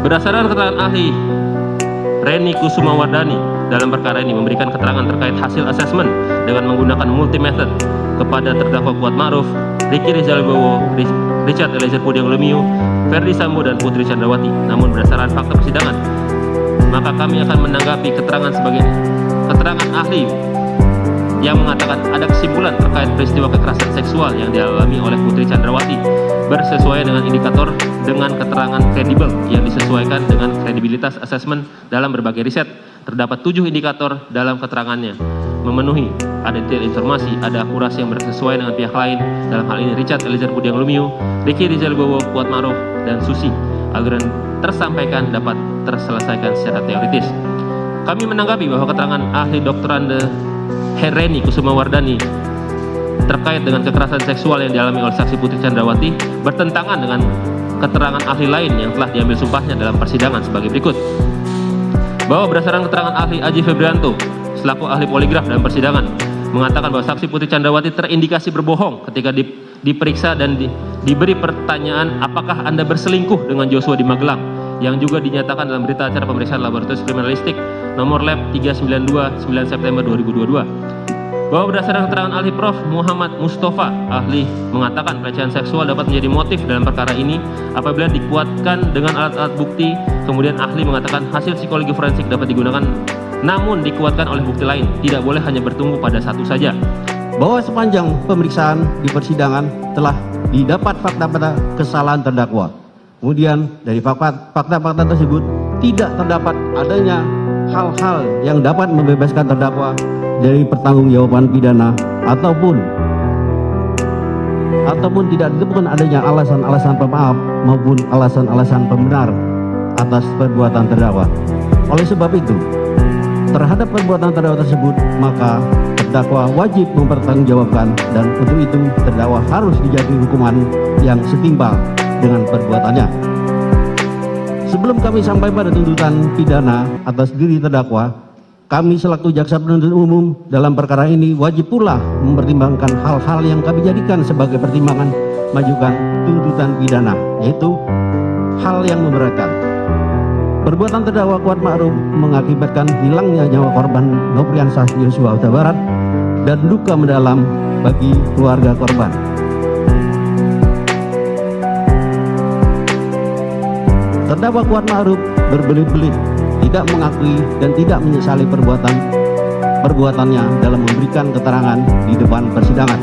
Berdasarkan keterangan ahli Reni Kusumawardani dalam perkara ini memberikan keterangan terkait hasil asesmen dengan menggunakan multi method kepada terdakwa Kuat Ma'ruf, Ricky Rizal Wibowo, Richard Eliezer Pudiang Lumiu, Ferdi Sambo dan Putri Chandrawati. Namun berdasarkan fakta persidangan, maka kami akan menanggapi keterangan sebagai keterangan ahli yang mengatakan ada kesimpulan terkait peristiwa kekerasan seksual yang dialami oleh Putri Chandrawati bersesuaian dengan indikator dengan keterangan kredibel yang disesuaikan dengan kredibilitas asesmen dalam berbagai riset. Terdapat 7 indikator dalam keterangannya memenuhi, ada detail informasi, ada akurasi yang bersesuaian dengan pihak lain, dalam hal ini Richard Eliezer Pudiang Lumiu, Ricky Rizal Wibowo, Kuat Ma'ruf, dan Susi, agar tersampaikan dapat terselesaikan secara teoritis. Kami menanggapi bahwa keterangan ahli Dr. Reni Kusumawardani terkait dengan kekerasan seksual yang dialami oleh saksi Putri Chandrawati bertentangan dengan keterangan ahli lain yang telah diambil sumpahnya dalam persidangan sebagai berikut. Bahwa berdasarkan keterangan ahli Aji Febrianto selaku ahli poligraf dalam persidangan mengatakan bahwa saksi Putri Chandrawati terindikasi berbohong ketika diperiksa dan diberi pertanyaan apakah Anda berselingkuh dengan Joshua di Magelang, yang juga dinyatakan dalam berita acara pemeriksaan laboratorium kriminalistik nomor lab 392 9 September 2022. Bahwa berdasarkan keterangan ahli Prof. Muhammad Mustafa, ahli mengatakan pelecehan seksual dapat menjadi motif dalam perkara ini apabila dikuatkan dengan alat-alat bukti. Kemudian ahli mengatakan hasil psikologi forensik dapat digunakan namun dikuatkan oleh bukti lain, tidak boleh hanya bertumbuh pada satu saja. Bahwa sepanjang pemeriksaan di persidangan telah didapat fakta pada kesalahan terdakwa. Kemudian dari fakta-fakta tersebut tidak terdapat adanya hal-hal yang dapat membebaskan terdakwa dari pertanggungjawaban pidana ataupun tidak ditemukan adanya alasan-alasan pemaaf maupun alasan-alasan pembenar atas perbuatan terdakwa. Oleh sebab itu, terhadap perbuatan terdakwa tersebut, maka terdakwa wajib mempertanggungjawabkan, dan untuk itu terdakwa harus dijatuhi hukuman yang setimpal dengan perbuatannya. Sebelum kami sampai pada tuntutan pidana atas diri terdakwa, kami selaku jaksa penuntut umum dalam perkara ini wajib pula mempertimbangkan hal-hal yang kami jadikan sebagai pertimbangan majukan tuntutan pidana, yaitu hal yang memberatkan. Perbuatan terdakwa Kuat Ma'ruf mengakibatkan hilangnya nyawa korban Nopriansah Yosua Huta Barat dan duka mendalam bagi keluarga korban. Terdakwa Kuat Ma'ruf berbelit-belit tidak mengakui dan tidak menyesali perbuatannya dalam memberikan keterangan di depan persidangan.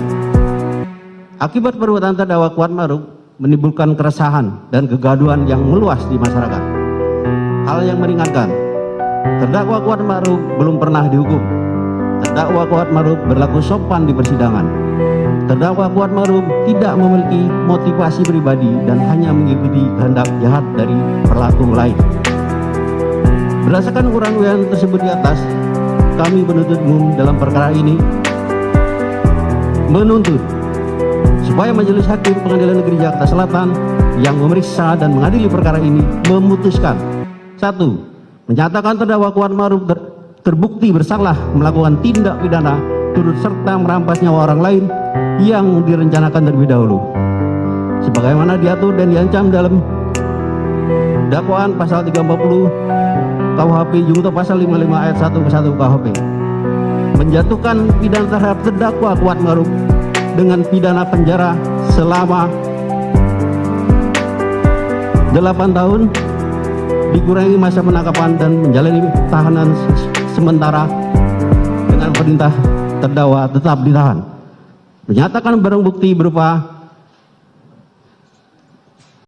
Akibat perbuatan terdakwa Kuat Ma'ruf menimbulkan keresahan dan kegaduhan yang meluas di masyarakat. Hal yang meringankan, terdakwa Kuat Ma'ruf belum pernah dihukum. Terdakwa Kuat Ma'ruf berlaku sopan di persidangan. Terdakwa Kuat Ma'ruf tidak memiliki motivasi pribadi dan hanya mengikuti kehendak jahat dari pelaku lain. Berdasarkan uraian tersebut di atas, kami penuntut umum dalam perkara ini menuntut supaya Majelis Hakim Pengadilan Negeri Jakarta Selatan yang memeriksa dan mengadili perkara ini memutuskan: 1. Menyatakan terdakwa Kuat Ma'ruf terbukti bersalah melakukan tindak pidana turut serta merampas nyawa orang lain yang direncanakan terlebih dahulu, sebagaimana diatur dan diancam dalam dakwaan pasal 340 KUHP junto pasal 55 ayat 1 ke 1 KUHP. Menjatuhkan pidana terhadap terdakwa Kuat Ma'ruf dengan pidana penjara selama 8 tahun dikurangi masa penangkapan dan menjalani tahanan sementara dengan perintah terdakwa tetap ditahan. Menyatakan barang bukti berupa